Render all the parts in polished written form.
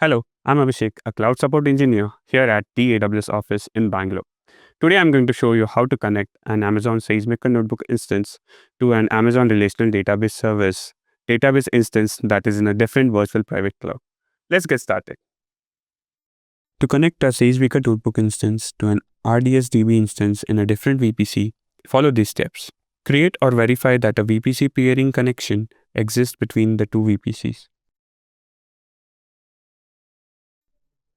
Hello, I'm Abhishek, a cloud support engineer here at the AWS office in Bangalore. Today I'm going to show you how to connect an Amazon SageMaker notebook instance to an Amazon Relational Database Service database instance that is in a different virtual private cloud. Let's get started. To connect a SageMaker notebook instance to an RDS DB instance in a different VPC, follow these steps. Create or verify that a VPC peering connection exists between the two VPCs.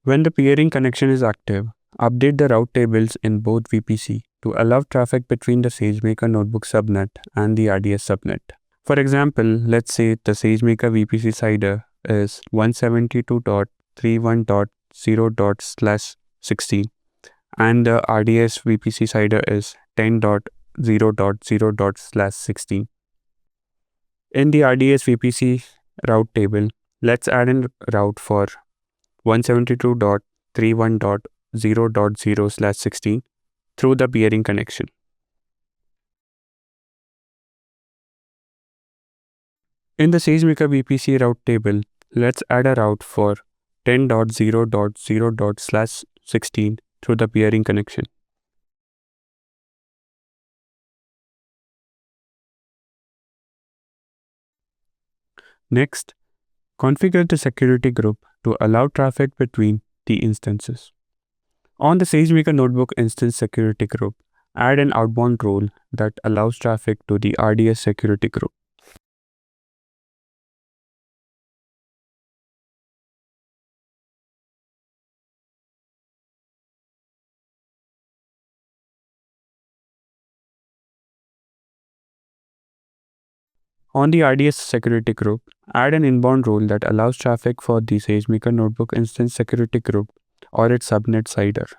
When the peering connection is active, update the route tables in both VPC to allow traffic between the SageMaker notebook subnet and the RDS subnet. For example, let's say the SageMaker VPC CIDR is 172.31.0./16 and the RDS VPC CIDR is 10.0.0./16. In the RDS VPC route table, let's add in route for 172.31.0.0/16 through the peering connection. In the SageMaker VPC route table, let's add a route for 10.0.0./16 through the peering connection. Next, configure the security group to allow traffic between the instances. On the SageMaker Notebook Instance Security Group, add an outbound role that allows traffic to the RDS Security Group. On the RDS Security Group, add an inbound role that allows traffic for the SageMaker Notebook Instance Security Group or its subnet CIDR.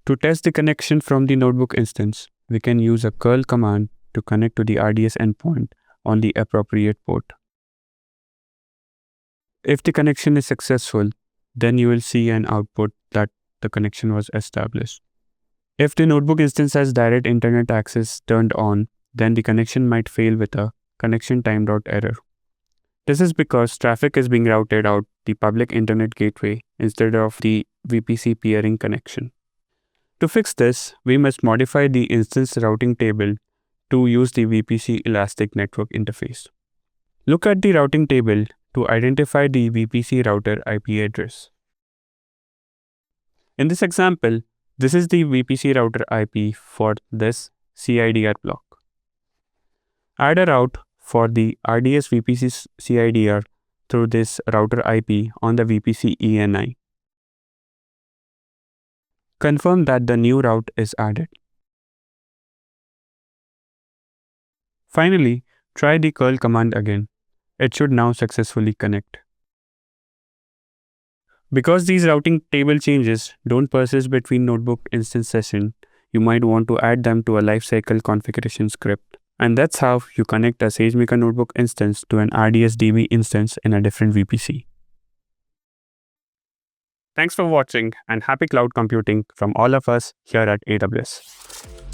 To test the connection from the notebook instance, we can use a curl command to connect to the RDS endpoint on the appropriate port. If the connection is successful, then you will see an output that the connection was established. If the notebook instance has direct internet access turned on, then the connection might fail with a connection timeout error. This is because traffic is being routed out the public internet gateway instead of the VPC peering connection. To fix this, we must modify the instance routing table to use the VPC Elastic Network interface. Look at the routing table to identify the VPC router IP address. In this example, this is the VPC router IP for this CIDR block. Add a route for the RDS VPC CIDR through this router IP on the VPC ENI. Confirm that the new route is added. Finally, try the curl command again. It should now successfully connect. Because these routing table changes don't persist between notebook instance sessions, you might want to add them to a lifecycle configuration script. And that's how you connect a SageMaker notebook instance to an RDS DB instance in a different VPC. Thanks for watching and happy cloud computing from all of us here at AWS.